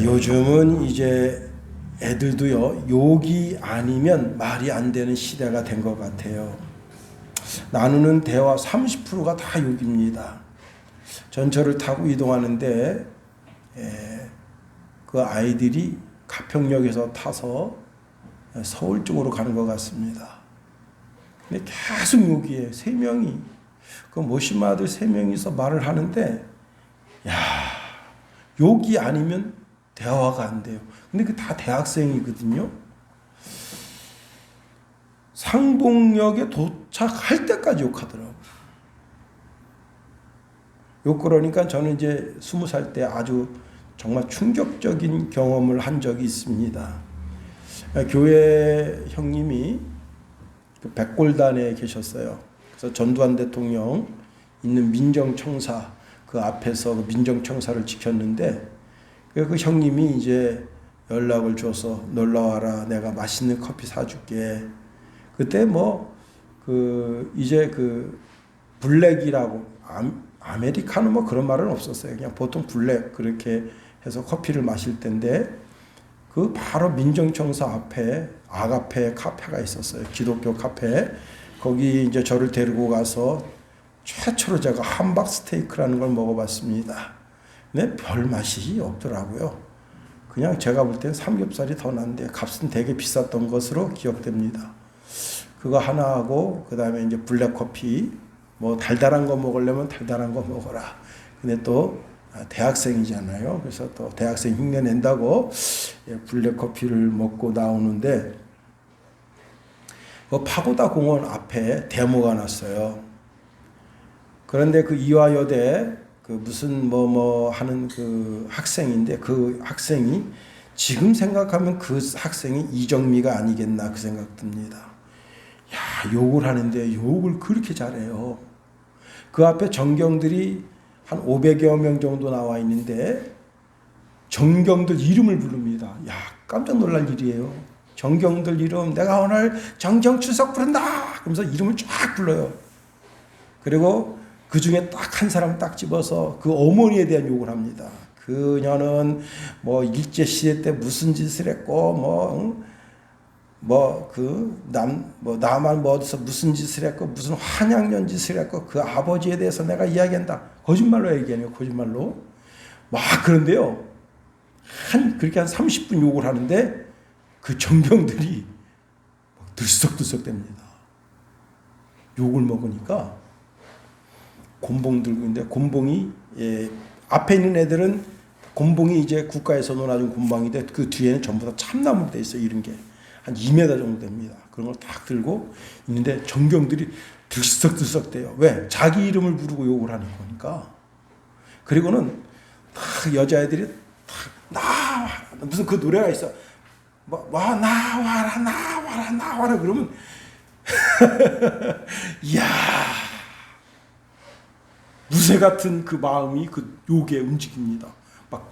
요즘은 이제 애들도요, 욕이 아니면 말이 안 되는 시대가 된 것 같아요. 나누는 대화 30%가 다 욕입니다. 전철을 타고 이동하는데 그 아이들이 가평역에서 타서 서울 쪽으로 가는 것 같습니다. 근데 계속 욕이에요. 3명이. 그 모신 아들 3명이서 말을 하는데, 야, 욕이 아니면 대화가 안 돼요. 근데 그 다 대학생이거든요. 상봉역에 도착할 때까지 욕하더라고요. 욕 그러니까 저는 이제 20살 때 아주 정말 충격적인 경험을 한 적이 있습니다. 교회 형님이 그 백골단에 계셨어요. 그래서 전두환 대통령 있는 민정청사 그 앞에서 그 민정청사를 지켰는데 그 형님이 이제 연락을 줘서 놀러와라, 내가 맛있는 커피 사줄게. 그때 이제 블랙이라고 아메리카노 뭐 그런 말은 없었어요. 그냥 보통 블랙 그렇게 해서 커피를 마실 텐데 그 바로 민정청사 앞에 아가페 카페가 있었어요. 기독교 카페. 거기 이제 저를 데리고 가서 최초로 제가 함박 스테이크라는 걸 먹어봤습니다. 근데 별 맛이 없더라고요. 그냥 제가 볼 때 삼겹살이 더 난데 값은 되게 비쌌던 것으로 기억됩니다. 그거 하나 하고 그 다음에 이제 블랙커피 뭐 달달한 거 먹으려면 달달한 거 먹어라. 근데 또 대학생이잖아요. 그래서 또 대학생 흉내 낸다고 블랙커피를 먹고 나오는데 그 파고다 공원 앞에 데모가 났어요. 그런데 그 이화여대 그 무슨 하는 그 학생인데 그 학생이 지금 생각하면 그 학생이 이정미가 아니겠나 그 생각 듭니다. 야, 욕을 하는데 욕을 그렇게 잘해요. 그 앞에 정경들이 한 500여 명 정도 나와 있는데 정경들 이름을 부릅니다. 야, 깜짝 놀랄 일이에요. 정경들 이름, 내가 오늘 정경 추석 부른다 그러면서 이름을 쫙 불러요. 그리고 그 중에 딱 한 사람 딱 집어서 그 어머니에 대한 욕을 합니다. 그녀는 일제 시대 때 무슨 짓을 했고 나만 어디서 무슨 짓을 했고 무슨 환양년 짓을 했고 그 아버지에 대해서 내가 이야기한다. 거짓말로 얘기하네요. 거짓말로. 그런데요. 그렇게 한 30분 욕을 하는데 그 정경들이 들썩들썩 됩니다. 욕을 먹으니까 곤봉 들고 있는데 곤봉이 앞에 있는 애들은 곤봉이 이제 국가에서 논아준 곤봉인데 그 뒤에는 전부 다 참나무로 돼 있어요. 이런 게 한 2m 정도 됩니다. 그런 걸 딱 들고 있는데 정경들이 들썩들썩 돼요. 왜? 자기 이름을 부르고 욕을 하는 거니까. 그리고는 딱 여자애들이 딱 무슨 그 노래가 있어. 나와라 그러면 이야, 무쇠 같은 그 마음이 그 욕에 움직입니다. 막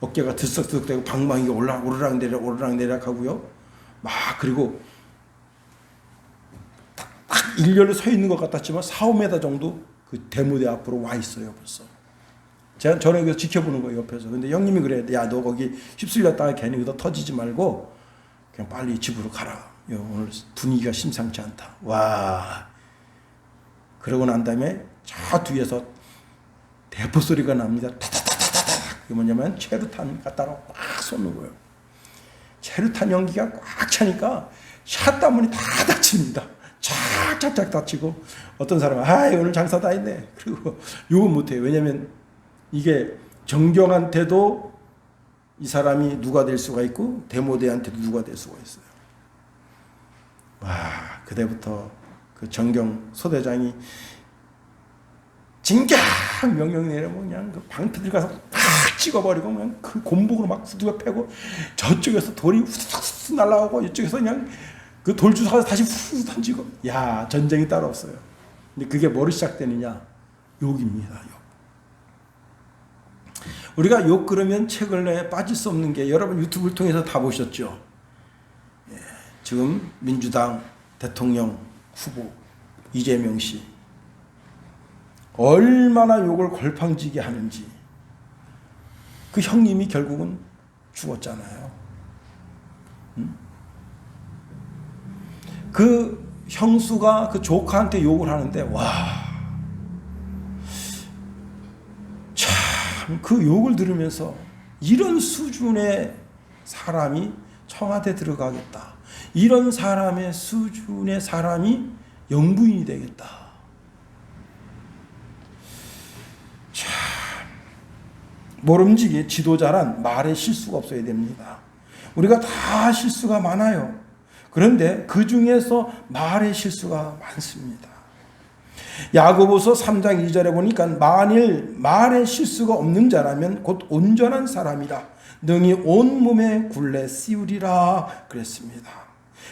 어깨가 들썩들썩대고 방망이가 오르락내리락 하고요. 그리고 딱 일렬로 서 있는 것 같았지만 4-5m 정도 그 대무대 앞으로 와 있어요. 벌써 저는 이거 지켜보는 거예요, 옆에서. 근데 형님이 그래, 야, 너 거기 휩쓸렸다가 괜히 그거 터지지 말고 그냥 빨리 집으로 가라. 오늘 분위기가 심상치 않다. 와. 그러고 난 다음에 저 뒤에서 대포 소리가 납니다. 타타타타타타. 그게 뭐냐면 체루탄 갖다가 꽉 쏘는 거예요. 체루탄 연기가 꽉 차니까 샷다 문이 다 닫힙니다. 착착착 닫히고 어떤 사람은 오늘 장사 다 했네. 그리고 욕은 못해요. 왜냐면 이게 정경한테도 이 사람이 누가 될 수가 있고 데모대한테도 누가 될 수가 있어요. 그때부터 그 정경 소대장이 진격 명령 내리면 그냥 그 방패들 가서 팍 찍어버리고 그냥 그 곤봉으로 막 후두가 패고 저쪽에서 돌이 후둑후둑 날아오고 이쪽에서 그냥 그 돌주사가 다시 후 던지고 전쟁이 따로 없어요. 근데 그게 뭐로 시작되느냐? 욕입니다. 욕. 우리가 욕 그러면 최근에 빠질 수 없는 게 여러분 유튜브를 통해서 다 보셨죠? 지금 민주당 대통령 후보 이재명 씨 얼마나 욕을 걸팡지게 하는지 그 형님이 결국은 죽었잖아요. 그 형수가 그 조카한테 욕을 하는데 참 그 욕을 들으면서 이런 수준의 사람이 청와대 들어가겠다. 이런 사람의 수준의 사람이 영부인이 되겠다. 참 모름지기 지도자란 말에 실수가 없어야 됩니다. 우리가 다 실수가 많아요. 그런데 그 중에서 말의 실수가 많습니다. 야고보서 3장 2절에 보니까 만일 말의 실수가 없는 자라면 곧 온전한 사람이라 능히 온몸에 굴레 씌우리라 그랬습니다.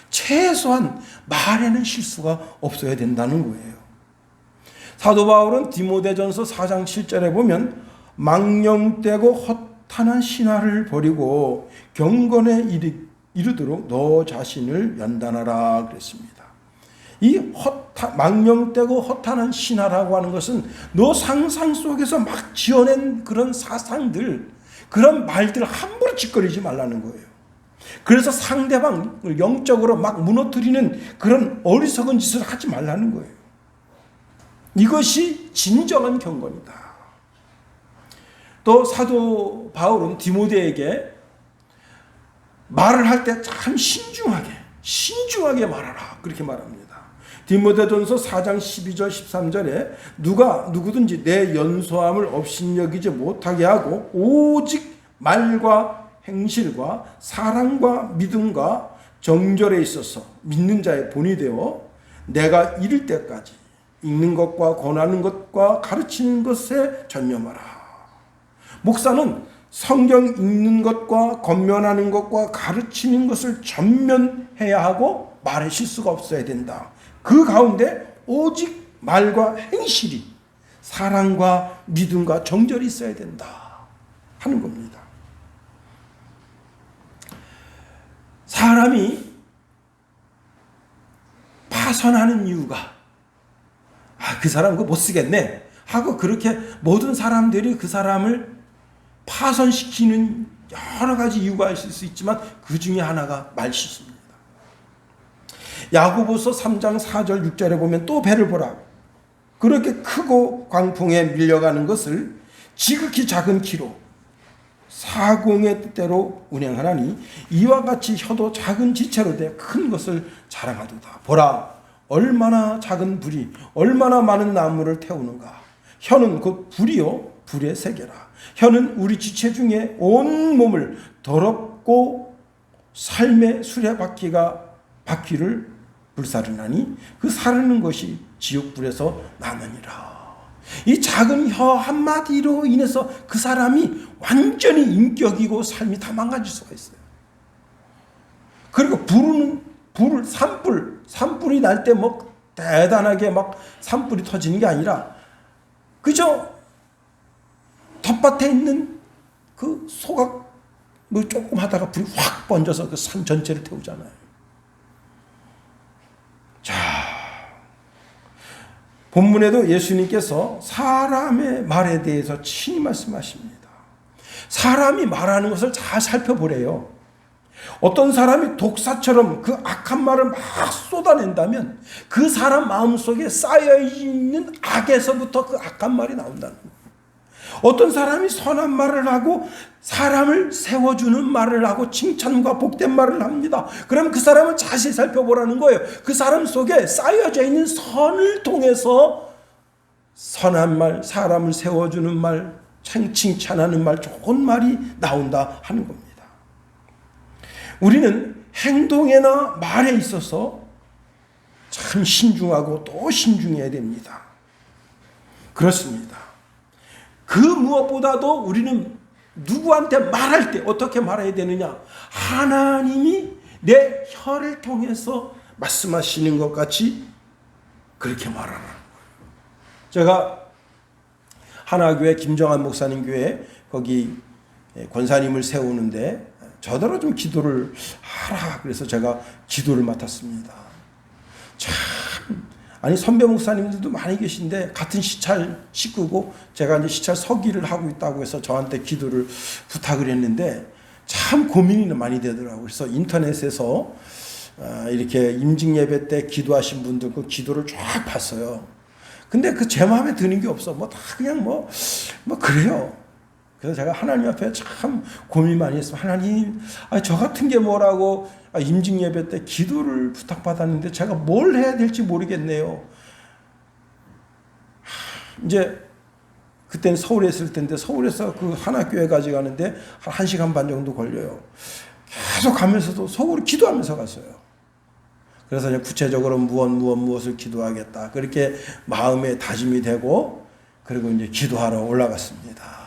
최소한 말에는 실수가 없어야 된다는 거예요. 사도 바울은 디모데전서 4장 7절에 보면 망령되고 허탄한 신화를 버리고 경건에 이르도록 너 자신을 연단하라 그랬습니다. 이 망령되고 허탄한 신화라고 하는 것은 너 상상 속에서 막 지어낸 그런 사상들, 그런 말들 함부로 짓거리지 말라는 거예요. 그래서 상대방을 영적으로 막 무너뜨리는 그런 어리석은 짓을 하지 말라는 거예요. 이것이 진정한 경건이다. 또 사도 바울은 디모데에게 말을 할 때 참 신중하게 말하라 그렇게 말합니다. 디모데전서 4장 12절 13절에 누가 누구든지 내 연소함을 업신여기지 못하게 하고 오직 말과 행실과 사랑과 믿음과 정절에 있어서 믿는 자의 본이 되어 내가 이를 때까지 읽는 것과 권하는 것과 가르치는 것에 전념하라. 목사는 성경 읽는 것과 권면하는 것과 가르치는 것을 전면해야 하고 말에 실수가 없어야 된다. 그 가운데 오직 말과 행실이 사랑과 믿음과 정절이 있어야 된다 하는 겁니다. 사람이 파선하는 이유가 그 사람 그거 못 쓰겠네 하고 그렇게 모든 사람들이 그 사람을 파선시키는 여러 가지 이유가 있을 수 있지만 그 중에 하나가 말실수입니다. 야고보서 3장 4절 6절에 보면 또 배를 보라. 그렇게 크고 광풍에 밀려가는 것을 지극히 작은 키로 사공의 뜻대로 운행하나니 이와 같이 혀도 작은 지체로 돼 큰 것을 자랑하도다. 보라 얼마나 작은 불이 얼마나 많은 나무를 태우는가. 혀는 곧 불이요 불의 세계라. 혀는 우리 지체 중에 온 몸을 더럽고 삶의 수레바퀴를 불사르나니 그 사르는 것이 지옥불에서 나느니라. 이 작은 혀 한마디로 인해서 그 사람이 완전히 인격이고 삶이 다 망가질 수가 있어요. 그리고 산불이 날 때 뭐 대단하게 막 산불이 터지는 게 아니라 그저 텃밭에 있는 그 소각 뭐 조금 하다가 불이 확 번져서 그 산 전체를 태우잖아요. 자, 본문에도 예수님께서 사람의 말에 대해서 친히 말씀하십니다. 사람이 말하는 것을 잘 살펴보래요. 어떤 사람이 독사처럼 그 악한 말을 막 쏟아낸다면 그 사람 마음속에 쌓여있는 악에서부터 그 악한 말이 나온다는 거예요. 어떤 사람이 선한 말을 하고 사람을 세워주는 말을 하고 칭찬과 복된 말을 합니다. 그럼 그 사람을 자세히 살펴보라는 거예요. 그 사람 속에 쌓여져 있는 선을 통해서 선한 말, 사람을 세워주는 말, 칭찬하는 말, 좋은 말이 나온다 하는 겁니다. 우리는 행동에나 말에 있어서 참 신중하고 또 신중해야 됩니다. 그렇습니다. 그 무엇보다도 우리는 누구한테 말할 때 어떻게 말해야 되느냐? 하나님이 내 혀를 통해서 말씀하시는 것 같이 그렇게 말하라는 거예요. 제가 하나교회 김정한 목사님 교회 거기 권사님을 세우는데 저더러 좀 기도를 하라 그래서 제가 기도를 맡았습니다. 참 아니 선배 목사님들도 많이 계신데 같은 시찰 식구고 제가 이제 시찰 서기를 하고 있다고 해서 저한테 기도를 부탁을 했는데 참 고민이 많이 되더라고요. 그래서 인터넷에서 이렇게 임직 예배 때 기도하신 분들 그 기도를 쫙 봤어요. 근데 그 제 마음에 드는 게 없어. 뭐 다 그냥 뭐 그래요. 그래서 제가 하나님 앞에 참 고민 많이 했어요. 하나님, 저 같은 게 뭐라고 임직 예배 때 기도를 부탁받았는데 제가 뭘 해야 될지 모르겠네요. 이제 그때는 서울에 있을 텐데 서울에서 그 하나교회까지 가는데 한 1시간 반 정도 걸려요. 계속 가면서도 속으로 기도하면서 갔어요. 그래서 이제 구체적으로 무엇을 기도하겠다. 그렇게 마음에 다짐이 되고 그리고 이제 기도하러 올라갔습니다.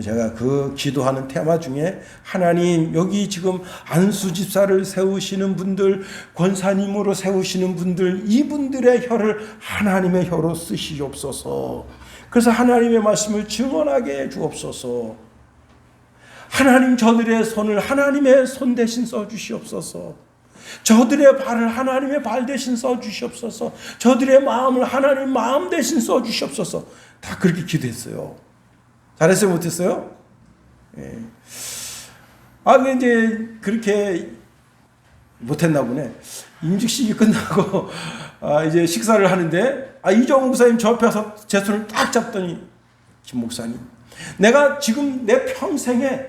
제가 그 기도하는 테마 중에 하나님 여기 지금 안수 집사를 세우시는 분들, 권사님으로 세우시는 분들, 이분들의 혀를 하나님의 혀로 쓰시옵소서. 그래서 하나님의 말씀을 증언하게 해 주옵소서. 하나님 저들의 손을 하나님의 손 대신 써주시옵소서. 저들의 발을 하나님의 발 대신 써주시옵소서. 저들의 마음을 하나님 마음 대신 써주시옵소서. 다 그렇게 기도했어요. 잘했어요? 못했어요? 예. 이제 그렇게 못했나 보네. 임직식이 끝나고, 이제 식사를 하는데, 이정우 목사님 저 앞에서 제 손을 딱 잡더니, 김 목사님, 내가 지금 내 평생에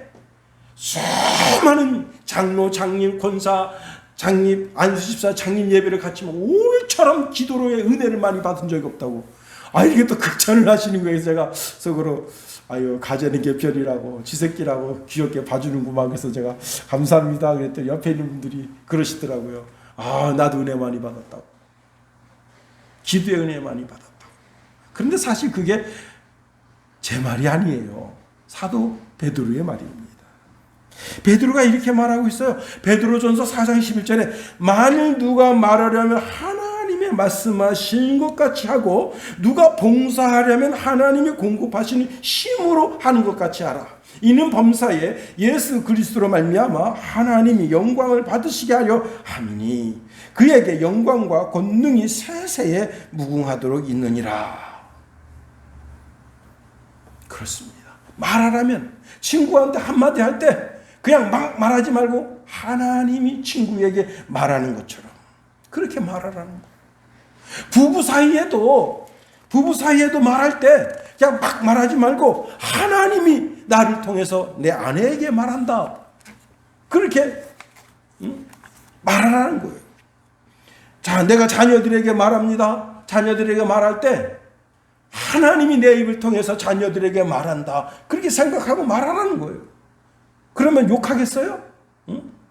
수많은 장로, 장님, 권사, 장립, 안수집사, 장님 예배를 갖지만 오늘처럼 기도로의 은혜를 많이 받은 적이 없다고. 이게 또 극찬을 하시는 거예요. 제가 속으로 가재는 개편이라고 지새끼라고 귀엽게 봐주는구만. 그래서 제가 감사합니다 그랬더니 옆에 있는 분들이 그러시더라고요. 나도 은혜 많이 받았다고. 기도의 은혜 많이 받았다고. 그런데 사실 그게 제 말이 아니에요. 사도 베드로의 말입니다. 베드로가 이렇게 말하고 있어요. 베드로전서 4장 11절에 만일 누가 말하려면 하나님의 말씀하신 것 같이 하고 누가 봉사하려면 하나님이 공급하시는 힘으로 하는 것 같이 하라. 이는 범사에 예수 그리스도로 말미암아 하나님이 영광을 받으시게 하려 함이니 그에게 영광과 권능이 세세에 무궁하도록 있느니라. 그렇습니다. 말하라면 친구한테 한마디 할 때 그냥 막 말하지 말고 하나님이 친구에게 말하는 것처럼 그렇게 말하라는 거예요. 부부 사이에도 말할 때 그냥 막 말하지 말고 하나님이 나를 통해서 내 아내에게 말한다. 그렇게 말하라는 거예요. 자, 내가 자녀들에게 말합니다. 자녀들에게 말할 때 하나님이 내 입을 통해서 자녀들에게 말한다. 그렇게 생각하고 말하라는 거예요. 그러면 욕하겠어요?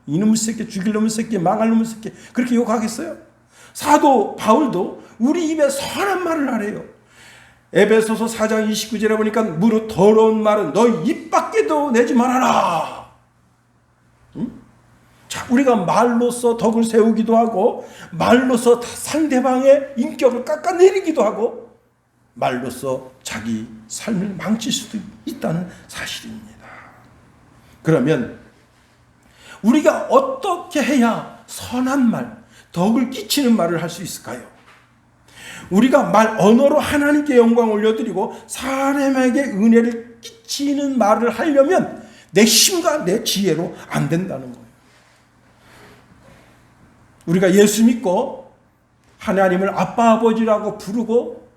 이놈의 새끼, 죽일 놈의 새끼, 망할 놈의 새끼 그렇게 욕하겠어요? 사도 바울도 우리 입에 선한 말을 하래요. 에베소서 4장 29절에 보니까 무릇 더러운 말은 너희 입 밖에도 내지 말아라. 자, 우리가 말로써 덕을 세우기도 하고 말로써 상대방의 인격을 깎아내리기도 하고 말로써 자기 삶을 망칠 수도 있다는 사실입니다. 그러면 우리가 어떻게 해야 선한 말, 덕을 끼치는 말을 할 수 있을까요? 우리가 언어로 하나님께 영광 올려드리고 사람에게 은혜를 끼치는 말을 하려면 내 힘과 내 지혜로 안 된다는 거예요. 우리가 예수 믿고 하나님을 아빠 아버지라고 부르고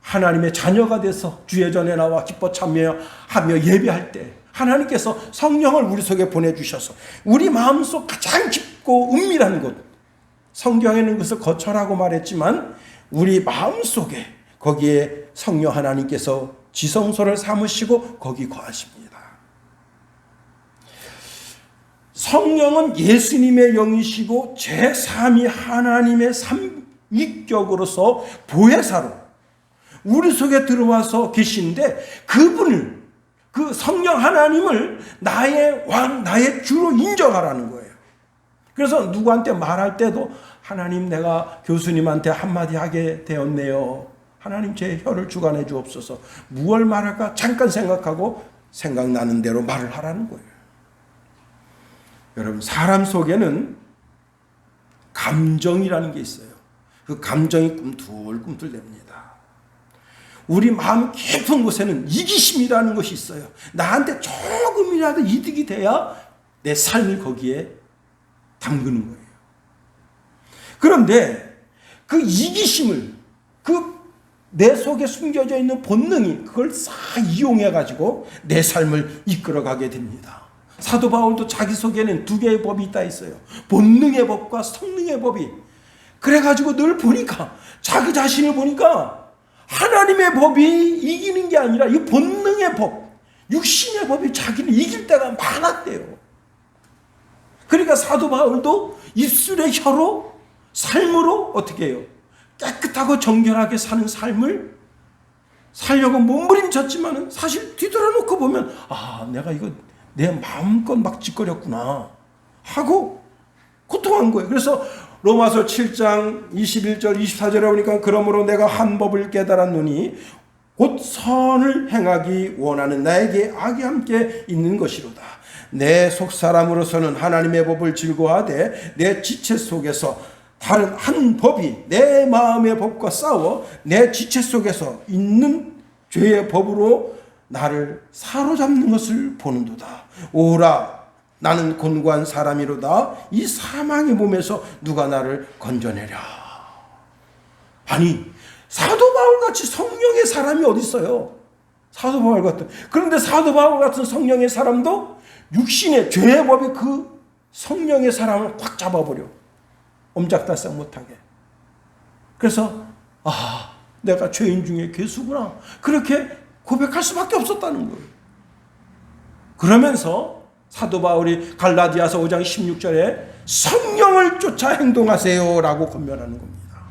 하나님의 자녀가 돼서 주의 전에 나와 기뻐 참여하며 예배할 때 하나님께서 성령을 우리 속에 보내주셔서 우리 마음속 가장 깊고 은밀한 곳, 성경에는 그것을 거처라고 말했지만 우리 마음속에 거기에 성령 하나님께서 지성소를 삼으시고 거기 거하십니다. 성령은 예수님의 영이시고 제3위 하나님의 삼위격으로서 보혜사로 우리 속에 들어와서 계신데 그분을 그 성령 하나님을 나의 왕, 나의 주로 인정하라는 거예요. 그래서 누구한테 말할 때도 하나님 내가 교수님한테 한마디 하게 되었네요. 하나님 제 혀를 주관해 주옵소서. 무얼 말할까 잠깐 생각하고 생각나는 대로 말을 하라는 거예요. 여러분 사람 속에는 감정이라는 게 있어요. 그 감정이 꿈틀꿈틀 됩니다. 우리 마음 깊은 곳에는 이기심이라는 것이 있어요. 나한테 조금이라도 이득이 돼야 내 삶을 거기에 담그는 거예요. 그런데 그 이기심을, 그 내 속에 숨겨져 있는 본능이 그걸 싹 이용해가지고 내 삶을 이끌어가게 됩니다. 사도 바울도 자기 속에는 두 개의 법이 있다 했어요. 본능의 법과 성능의 법이. 그래가지고 늘 보니까, 자기 자신을 보니까 하나님의 법이 이기는 게 아니라 이 본능의 법, 육신의 법이 자기를 이길 때가 많았대요. 그러니까 사도 바울도 입술의 혀로, 삶으로 어떻게 해요? 깨끗하고 정결하게 사는 삶을 살려고 몸부림쳤지만은 사실 뒤돌아놓고 보면, 아, 내가 이거 내 마음껏 막 짓거렸구나 하고 고통한 거예요. 그래서 로마서 7장 21절 24절에 보니까, 그러므로 내가 한 법을 깨달았노니 곧 선을 행하기 원하는 나에게 악이 함께 있는 것이로다. 내 속사람으로서는 하나님의 법을 즐거워하되 내 지체 속에서 다른 한 법이 내 마음의 법과 싸워 내 지체 속에서 있는 죄의 법으로 나를 사로잡는 것을 보는도다. 오라, 나는 곤고한 사람이로다. 이 사망의 몸에서 누가 나를 건져내랴. 아니, 사도 바울같이 성령의 사람이 어디 있어요? 사도 바울 같은. 그런데 사도 바울 같은 성령의 사람도 육신의 죄의 법이 그 성령의 사람을 꽉 잡아버려. 옴짝달싹 못하게. 그래서 아, 내가 죄인 중에 괴수구나, 그렇게 고백할 수밖에 없었다는 거예요. 그러면서 사도 바울이 갈라디아서 5장 16절에 성령을 쫓아 행동하세요 라고 권면하는 겁니다.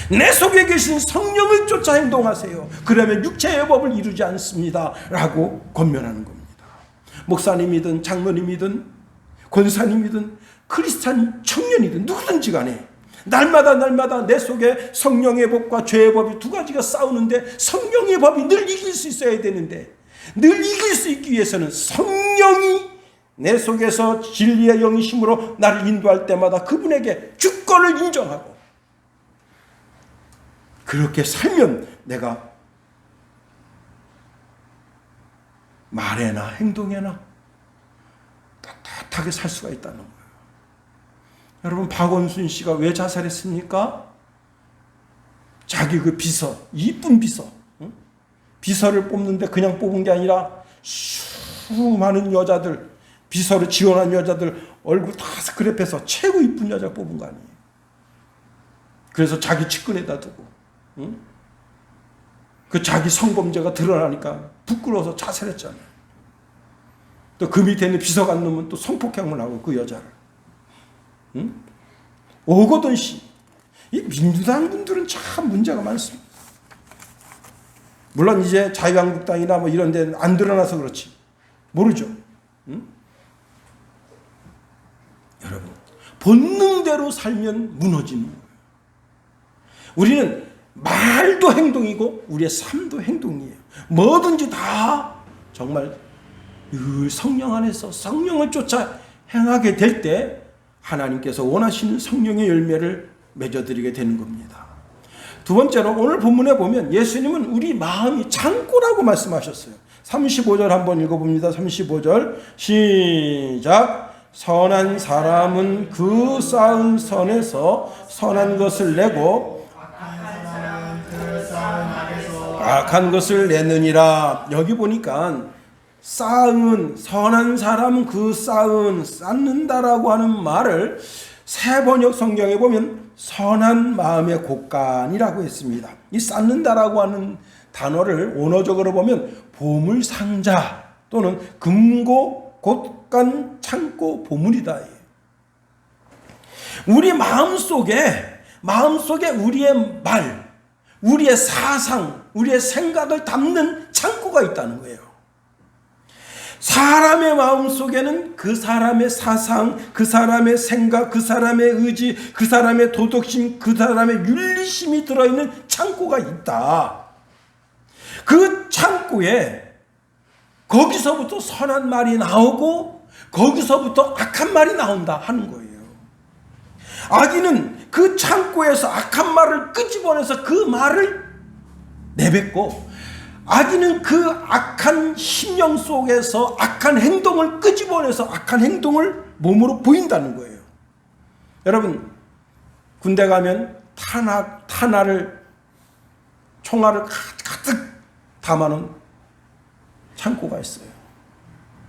내 속에 계신 성령을 쫓아 행동하세요. 그러면 육체의 법을 이루지 않습니다 라고 권면하는 겁니다. 목사님이든 장로님이든 권사님이든 크리스찬 청년이든 누구든지 간에 날마다 내 속에 성령의 법과 죄의 법이 두 가지가 싸우는데, 성령의 법이 늘 이길 수 있어야 되는데, 늘 이길 수 있기 위해서는 성령이 내 속에서 진리의 영이심으로 나를 인도할 때마다 그분에게 주권을 인정하고 그렇게 살면 내가 말에나 행동에나 떳떳하게 살 수가 있다는 거예요. 여러분, 박원순 씨가 왜 자살했습니까? 자기 그 비서, 이쁜 비서, 비서를 뽑는데 그냥 뽑은 게 아니라 수많은 여자들, 비서를 지원한 여자들 얼굴 다 스크랩해서 최고 이쁜 여자 뽑은 거 아니에요. 그래서 자기 측근에다 두고, 그 자기 성범죄가 드러나니까 부끄러워서 자살했잖아요. 또 그 밑에 있는 비서관 놈은 또 성폭행을 하고 그 여자를. 오거돈 씨. 이 민주당 분들은 참 문제가 많습니다. 물론 이제 자유한국당이나 뭐 이런 데는 안 드러나서 그렇지. 모르죠. 여러분, 본능대로 살면 무너지는 거예요. 우리는 말도 행동이고 우리의 삶도 행동이에요. 뭐든지 다 정말 늘 성령 안에서 성령을 쫓아 행하게 될 때 하나님께서 원하시는 성령의 열매를 맺어드리게 되는 겁니다. 두 번째로 오늘 본문에 보면 예수님은 우리 마음이 창고라고 말씀하셨어요. 35절 한번 읽어봅니다. 35절 시작. 선한 사람은 그 쌓은 선에서 선한 것을 내고 악한 것을 내느니라. 여기 보니까 쌓은, 선한 사람은 그 쌓는다라고 하는 말을 새 번역 성경에 보면 선한 마음의 곳간이라고 했습니다. 이 쌓는다라고 하는 단어를 원어적으로 보면 보물상자 또는 금고, 곳간, 창고, 보물이다. 우리 마음속에 우리의 말, 우리의 사상, 우리의 생각을 담는 창고가 있다는 거예요. 사람의 마음속에는 그 사람의 사상, 그 사람의 생각, 그 사람의 의지, 그 사람의 도덕심, 그 사람의 윤리심이 들어있는 창고가 있다. 그 창고에 거기서부터 선한 말이 나오고 거기서부터 악한 말이 나온다 하는 거예요. 악인은 그 창고에서 악한 말을 끄집어내서 그 말을 내뱉고, 악인은 그 악한 심령 속에서 악한 행동을 끄집어내서 악한 행동을 몸으로 보인다는 거예요. 여러분, 군대 가면 총알을 가득 담아놓은 창고가 있어요.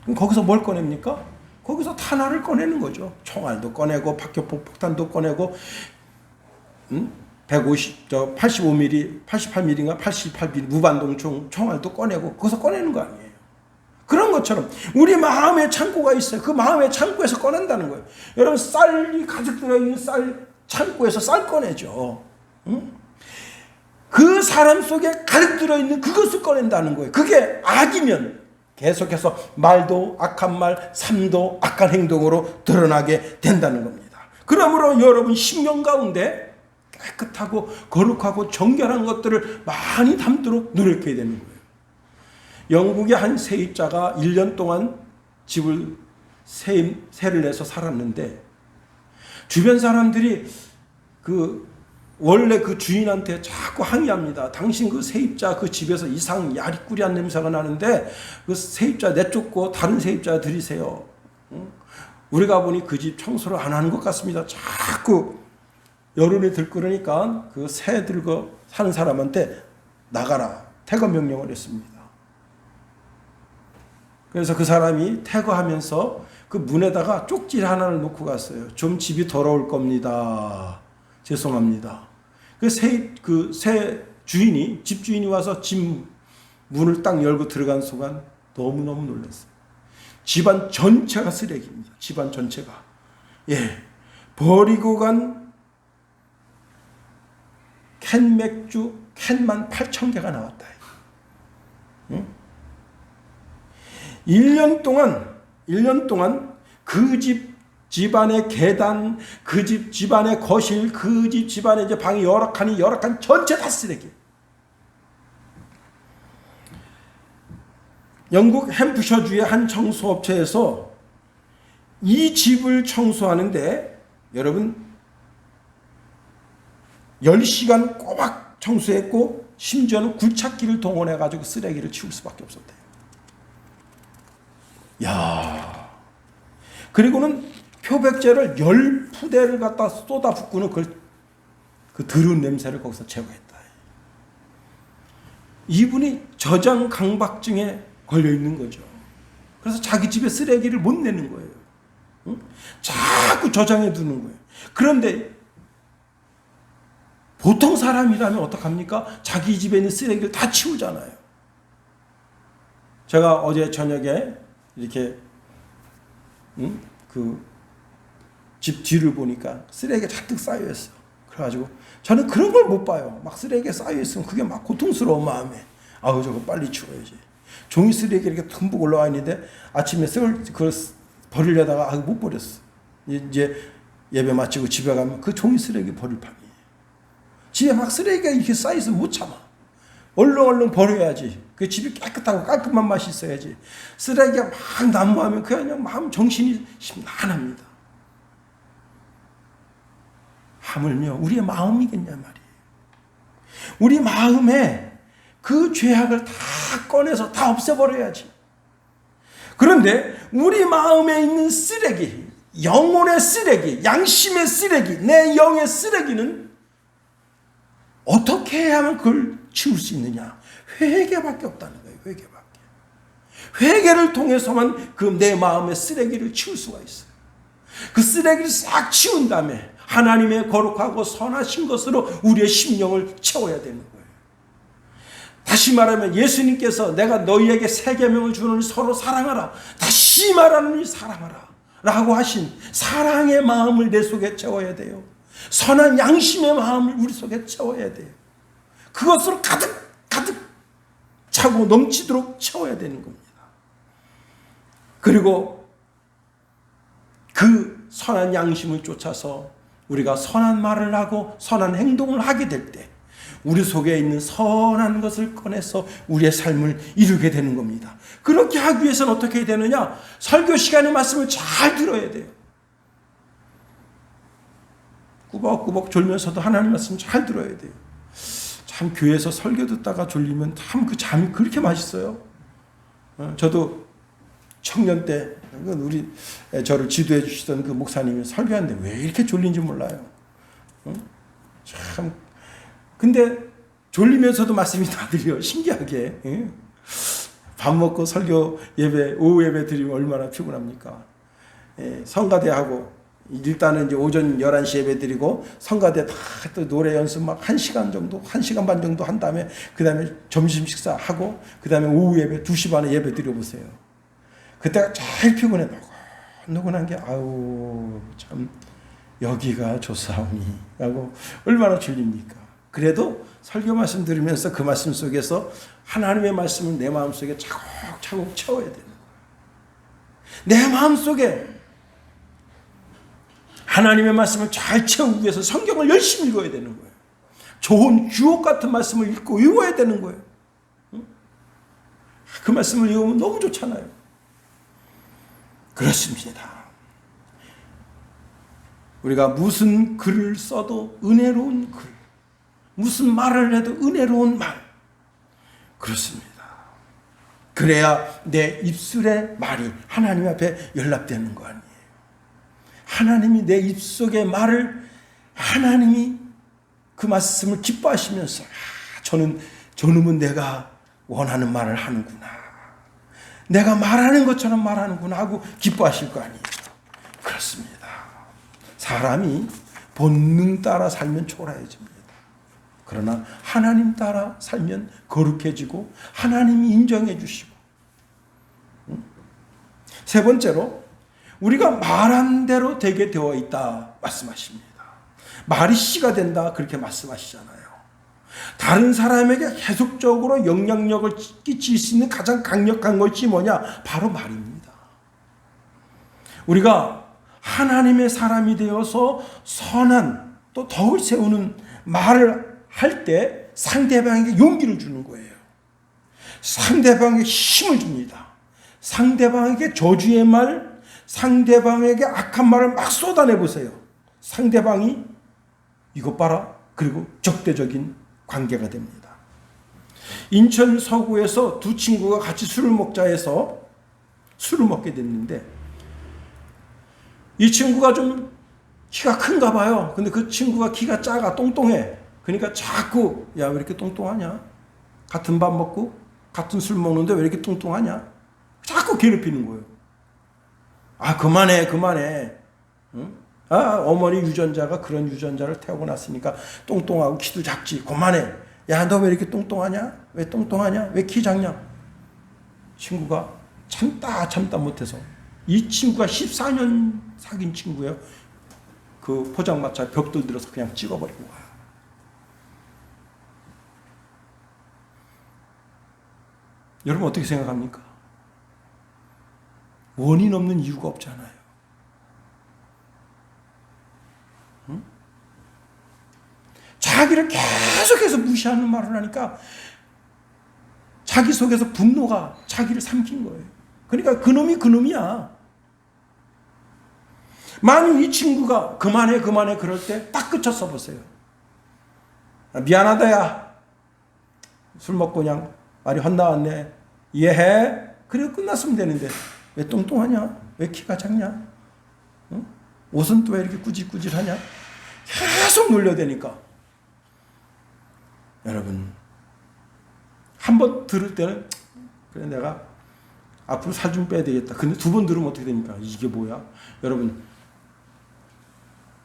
그럼 거기서 뭘 꺼냅니까? 거기서 탄화를 꺼내는 거죠. 총알도 꺼내고 박격포 폭탄도 꺼내고 85mm, 88mm인가 88mm 무반동 총알도 꺼내고 거기서 꺼내는 거 아니에요. 그런 것처럼 우리 마음의 창고가 있어요. 그 마음의 창고에서 꺼낸다는 거예요. 여러분, 쌀이 가득 들어있는 창고에서 쌀 꺼내죠. 그 사람 속에 가득 들어있는 그것을 꺼낸다는 거예요. 그게 악이면 계속해서 말도 악한 말, 삶도 악한 행동으로 드러나게 된다는 겁니다. 그러므로 여러분 심령 가운데 깨끗하고 거룩하고 정결한 것들을 많이 담도록 노력해야 되는 거예요. 영국의 한 세입자가 1년 동안 집을 세를 내서 살았는데, 주변 사람들이 원래 그 주인한테 자꾸 항의합니다. 당신 그 세입자 그 집에서 이상 야리꾸리한 냄새가 나는데 그 세입자 내쫓고 다른 세입자 들이세요. 우리가 보니 그 집 청소를 안 하는 것 같습니다. 자꾸 여론이 들끓으니까 그 새 들고 사는 사람한테 나가라 퇴거 명령을 했습니다. 그래서 그 사람이 퇴거하면서 그 문에다가 쪽지 하나를 놓고 갔어요. 좀 집이 더러울 겁니다. 죄송합니다. 그 새 주인이, 집주인이 와서 집 문을 딱 열고 들어간 순간 너무너무 놀랐어요. 집안 전체가 쓰레기입니다. 집안 전체가. 버리고 간 캔 맥주 캔만 8,000개가 나왔다. 1년 동안 그 집안의 계단, 그 집안의 거실, 그 집안의 이제 방이 여러 칸 전체 다 쓰레기. 영국 햄프셔주의 한 청소업체에서 이 집을 청소하는데 여러분 10시간 꼬박 청소했고 심지어는 굴착기를 동원해가지고 쓰레기를 치울 수밖에 없었대요. 그리고는 표백제를 10푸대를 갖다 쏟아붓고는 그 더러운 냄새를 거기서 제거했다. 이분이 저장 강박증에 걸려 있는 거죠. 그래서 자기 집에 쓰레기를 못 내는 거예요. 자꾸 저장해 두는 거예요. 그런데 보통 사람이라면 어떡합니까? 자기 집에 있는 쓰레기를 다 치우잖아요. 제가 어제 저녁에 이렇게 그 집 뒤를 보니까 쓰레기가 잔뜩 쌓여 있어. 그래가지고 저는 그런 걸 못 봐요. 막 쓰레기가 쌓여 있으면 그게 막 고통스러운 마음에 저거 빨리 치워야지. 종이 쓰레기 이렇게 듬뿍 올라와 있는데 아침에 그걸 버리려다가 못 버렸어. 이제 예배 마치고 집에 가면 그 종이 쓰레기 버릴 판이에요. 집에 막 쓰레기가 이렇게 쌓여 있으면 못 참아. 얼른 버려야지. 그 집이 깨끗하고 깔끔한 맛이 있어야지. 쓰레기가 막 난무하면 그냥 마음 정신이 심란합니다. 하물며 우리의 마음이겠냐 말이에요. 우리 마음에 그 죄악을 다 꺼내서 다 없애버려야지. 그런데 우리 마음에 있는 쓰레기, 영혼의 쓰레기, 양심의 쓰레기, 내 영의 쓰레기는 어떻게 해야만 그걸 치울 수 있느냐? 회개밖에 없다는 거예요. 회개밖에. 회개를 통해서만 그 내 마음의 쓰레기를 치울 수가 있어요. 그 쓰레기를 싹 치운 다음에 하나님의 거룩하고 선하신 것으로 우리의 심령을 채워야 되는 거예요. 다시 말하면 예수님께서 내가 너희에게 새 계명을 주노니 서로 사랑하라. 다시 말하노니 사랑하라. 라고 하신 사랑의 마음을 내 속에 채워야 돼요. 선한 양심의 마음을 우리 속에 채워야 돼요. 그것으로 가득 차고 넘치도록 채워야 되는 겁니다. 그리고 그 선한 양심을 쫓아서 우리가 선한 말을 하고 선한 행동을 하게 될 때 우리 속에 있는 선한 것을 꺼내서 우리의 삶을 이루게 되는 겁니다. 그렇게 하기 위해서는 어떻게 해야 되느냐? 설교 시간의 말씀을 잘 들어야 돼요. 꾸벅꾸벅 졸면서도 하나님 말씀 잘 들어야 돼요. 참 교회에서 설교 듣다가 졸리면 참 그 잠이 그렇게 맛있어요. 저도 청년 때 우리 저를 지도해 주시던 그 목사님이 설교하는데 왜 이렇게 졸린지 몰라요. 참 근데 졸리면서도 말씀이 다 들려. 신기하게. 밥 먹고 설교 예배, 오후 예배 드리면 얼마나 피곤합니까? 성가대하고 일단은 이제 오전 11시 예배 드리고 성가대 다 또 노래 연습 막 1시간 정도, 1시간 반 정도 한 다음에 그 다음에 점심 식사하고 그 다음에 오후 예배 2시 반에 예배 드려보세요. 그때가 제일 피곤해. 노곤한 게 아우 참 여기가 좋사오니 하고 얼마나 졸립니까? 그래도 설교 말씀 들으면서 그 말씀 속에서 하나님의 말씀을 내 마음속에 차곡차곡 채워야 되는 거예요. 내 마음속에 하나님의 말씀을 잘 채우기 위해서 성경을 열심히 읽어야 되는 거예요. 좋은 주옥 같은 말씀을 읽고 외워야 되는 거예요. 그 말씀을 읽으면 너무 좋잖아요. 그렇습니다. 우리가 무슨 글을 써도 은혜로운 글, 무슨 말을 해도 은혜로운 말. 그렇습니다. 그래야 내 입술의 말이 하나님 앞에 연락되는 거 아니에요. 하나님이 내 입속의 말을 하나님이 그 말씀을 기뻐하시면서 저놈은 내가 원하는 말을 하는구나. 내가 말하는 것처럼 말하는구나 하고 기뻐하실 거 아니에요. 그렇습니다. 사람이 본능 따라 살면 초라해집니다. 그러나 하나님 따라 살면 거룩해지고 하나님이 인정해 주시고. 세 번째로 우리가 말한 대로 되게 되어 있다 말씀하십니다. 말이 씨가 된다 그렇게 말씀하시잖아요. 다른 사람에게 계속적으로 영향력을 끼칠 수 있는 가장 강력한 것이 뭐냐? 바로 말입니다. 우리가 하나님의 사람이 되어서 선한 또 덕을 세우는 말을 할 때 상대방에게 용기를 주는 거예요. 상대방에게 힘을 줍니다. 상대방에게 저주의 말, 상대방에게 악한 말을 막 쏟아내보세요. 상대방이 이것 봐라. 그리고 적대적인 관계가 됩니다. 인천 서구에서 두 친구가 같이 술을 먹자 해서 술을 먹게 됐는데 이 친구가 좀 키가 큰가 봐요. 근데 그 친구가 키가 작아 똥똥해. 그러니까 자꾸 야 왜 이렇게 똥똥하냐? 같은 밥 먹고 같은 술 먹는데 왜 이렇게 똥똥하냐? 자꾸 괴롭히는 거예요. 아 그만해. 응? 아 어머니 유전자가 그런 유전자를 태우고 났으니까 똥똥하고 키도 작지. 그만해. 야 너 왜 이렇게 똥똥하냐? 왜 똥똥하냐? 왜 키 작냐? 친구가 참다 못해서 이 친구가 14년 사귄 친구예요. 그 포장마차 벽돌 들어서 그냥 찍어버리고 와요. 여러분 어떻게 생각합니까? 원인 없는 이유가 없잖아요. 응? 자기를 계속해서 무시하는 말을 하니까 자기 속에서 분노가 자기를 삼킨 거예요. 그러니까 그놈이 그놈이야. 만약 이 친구가 그만해 그럴 때 딱 그쳐 보세요. 미안하다 야. 술 먹고 그냥 말이 헛나왔네. 이해해? 그리고 끝났으면 되는데 왜 똥똥하냐? 왜 키가 작냐? 응? 옷은 또 왜 이렇게 꾸질꾸질하냐? 계속 놀려대니까 여러분 한 번 들을 때는 그래 내가 앞으로 살 좀 빼야 되겠다. 근데 두 번 들으면 어떻게 됩니까? 이게 뭐야? 여러분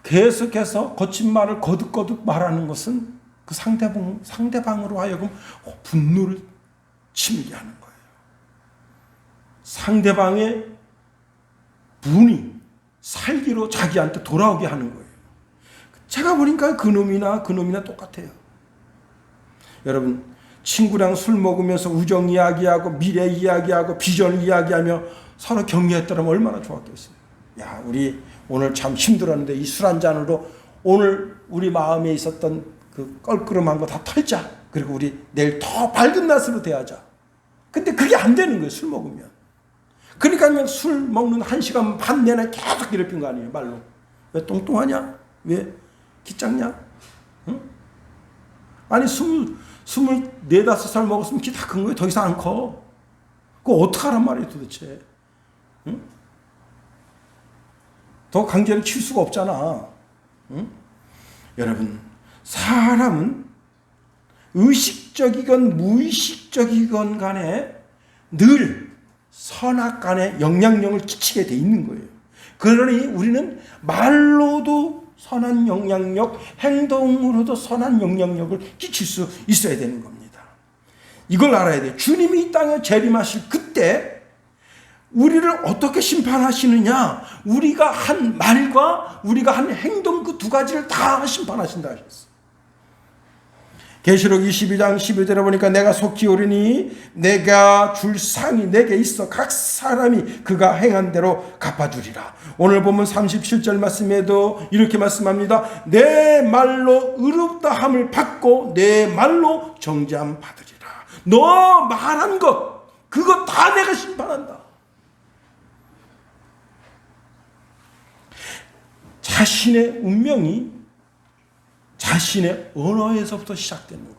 계속해서 거친 말을 거듭거듭 말하는 것은 그 상대방으로 하여금 분노를 치밀게 하는 거예요. 상대방의 분이 살기로 자기한테 돌아오게 하는 거예요. 제가 보니까 그놈이나 똑같아요. 여러분 친구랑 술 먹으면서 우정 이야기하고 미래 이야기하고 비전 이야기하며 서로 격려했더라면 얼마나 좋았겠어요. 야 우리 오늘 참 힘들었는데 이 술 한 잔으로 오늘 우리 마음에 있었던 그 껄끄럼한 거 다 털자. 그리고 우리 내일 더 밝은 낯으로 대하자. 근데 그게 안 되는 거예요. 술 먹으면. 그러니까 그냥 술 먹는 1시간 반 내내 계속 괴롭힌 거 아니에요. 말로. 왜 똥똥하냐? 왜 키 작냐? 응? 아니 24~25살 먹었으면 키 다 큰 거예요. 더 이상 안 커. 그거 어떡하란 말이에요 도대체. 응? 더 강제로 키울 수가 없잖아. 응? 여러분, 사람은 의식적이건 무의식적이건 간에 늘 선악간에 영향력을 끼치게 돼 있는 거예요. 그러니 우리는 말로도 선한 영향력, 행동으로도 선한 영향력을 끼칠 수 있어야 되는 겁니다. 이걸 알아야 돼요. 주님이 이 땅에 재림하실 그때 우리를 어떻게 심판하시느냐? 우리가 한 말과 우리가 한 행동 그 두 가지를 다 심판하신다 하셨어요. 계시록 22장 11절에 보니까 내가 속히 오르니 내가 줄 상이 내게 있어 각 사람이 그가 행한 대로 갚아주리라. 오늘 보면 37절 말씀에도 이렇게 말씀합니다. 내 말로 의롭다함을 받고 내 말로 정죄함 받으리라. 너 말한 것 그거 다 내가 심판한다. 자신의 운명이 자신의 언어에서부터 시작되는 거예요.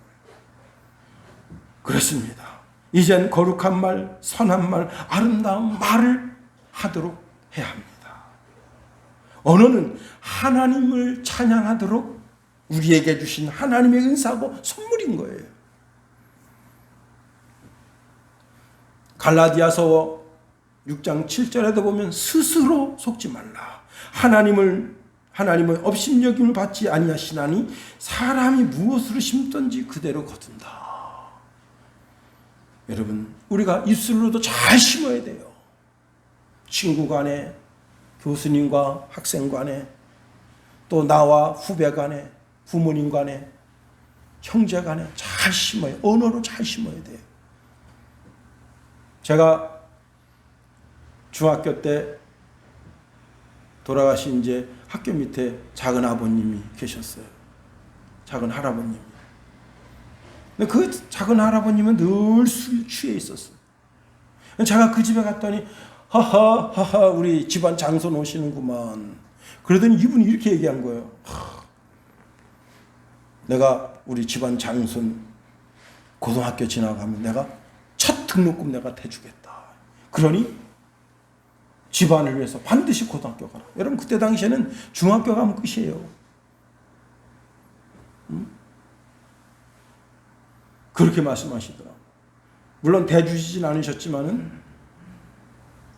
그렇습니다. 이젠 거룩한 말, 선한 말, 아름다운 말을 하도록 해야 합니다. 언어는 하나님을 찬양하도록 우리에게 주신 하나님의 은사고 선물인 거예요. 갈라디아서 6장 7절에도 보면 스스로 속지 말라. 하나님의 업신여김을 받지 아니하시나니 사람이 무엇으로 심든지 그대로 거둔다. 여러분, 우리가 입술로도 잘 심어야 돼요. 친구 간에, 교수님,과 학생 간에, 또 나와 후배 간에, 부모님 간에, 형제 간에 잘 심어요. 언어로 잘 심어야 돼요. 제가 중학교 때 돌아가신 이제 학교 밑에 작은 아버님이 계셨어요. 작은 할아버님. 근데 그 작은 할아버님은 늘 술 취해 있었어요. 제가 그 집에 갔더니 하하 우리 집안 장손 오시는구만. 그러더니 이분이 이렇게 얘기한 거예요. 내가 우리 집안 장손 고등학교 지나가면 내가 첫 등록금 내가 대주겠다. 그러니 집안을 위해서 반드시 고등학교 가라. 여러분 그때 당시에는 중학교 가면 끝이에요. 그렇게 말씀하시더라고요. 물론 대주시진 않으셨지만은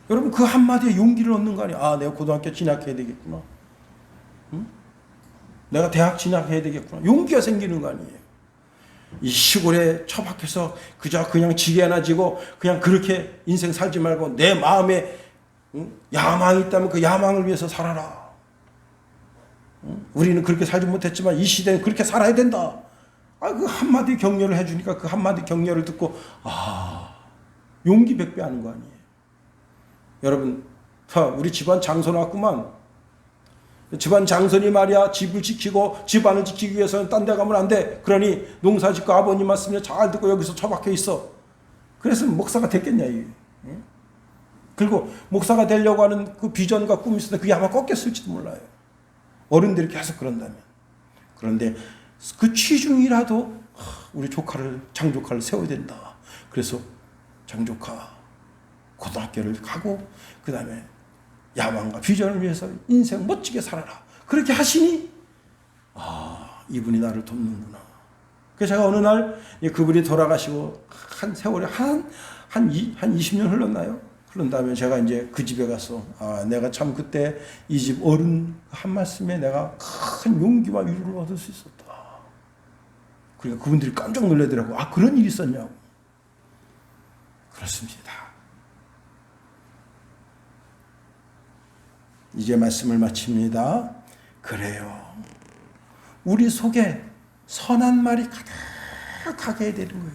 여러분 그 한마디에 용기를 얻는 거 아니에요. 아, 내가 고등학교 진학해야 되겠구나. 내가 대학 진학해야 되겠구나. 용기가 생기는 거 아니에요. 이 시골에 처박혀서 그냥 지게나 지고 그냥 그렇게 인생 살지 말고 내 마음에 야망이 있다면 그 야망을 위해서 살아라. 우리는 그렇게 살지 못했지만 이 시대는 그렇게 살아야 된다. 그 한마디 격려를 해주니까 그 한마디 격려를 듣고 용기 백배하는 거 아니에요. 여러분, 우리 집안 장손 왔구만. 집안 장손이 말이야 집을 지키고 집안을 지키기 위해서는 딴 데 가면 안 돼. 그러니 농사 짓고 아버님 말씀을 잘 듣고 여기서 처박혀 있어. 그래서 목사가 됐겠냐 이게. 그리고 목사가 되려고 하는 그 비전과 꿈이 있었는데 그게 아마 꺾였을지도 몰라요. 어른들이 계속 그런다면. 그런데 그 취중이라도 우리 장조카를 세워야 된다. 그래서 장조카 고등학교를 가고 그 다음에 야망과 비전을 위해서 인생 멋지게 살아라. 그렇게 하시니 이분이 나를 돕는구나. 그래서 제가 어느 날 그분이 돌아가시고 한 세월이 한 20년 흘렀나요? 그런 다음에 제가 이제 그 집에 가서 내가 참 그때 이 집 어른 한 말씀에 내가 큰 용기와 위로를 얻을 수 있었다. 그러니까 그분들이 깜짝 놀라더라고. 그런 일이 있었냐고. 그렇습니다. 이제 말씀을 마칩니다. 그래요. 우리 속에 선한 말이 가득하게 해야 되는 거예요.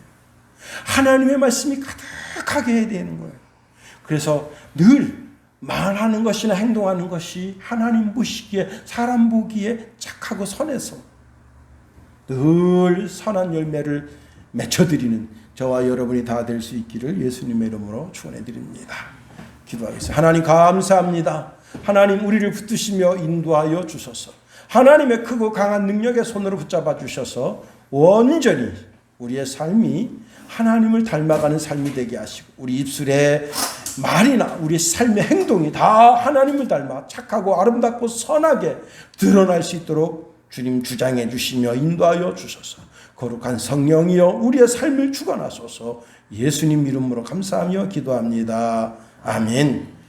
하나님의 말씀이 가득하게 해야 되는 거예요. 그래서 늘 말하는 것이나 행동하는 것이 하나님 보시기에 사람 보기에 착하고 선해서 늘 선한 열매를 맺혀드리는 저와 여러분이 다 될 수 있기를 예수님의 이름으로 축원해드립니다. 기도하겠습니다. 하나님 감사합니다. 하나님 우리를 붙드시며 인도하여 주소서. 하나님의 크고 강한 능력의 손으로 붙잡아 주셔서 온전히 우리의 삶이 하나님을 닮아가는 삶이 되게 하시고 우리 입술의 말이나 우리 삶의 행동이 다 하나님을 닮아 착하고 아름답고 선하게 드러날 수 있도록 주님 주장해 주시며 인도하여 주소서. 거룩한 성령이여 우리의 삶을 주관하소서. 예수님 이름으로 감사하며 기도합니다. 아멘.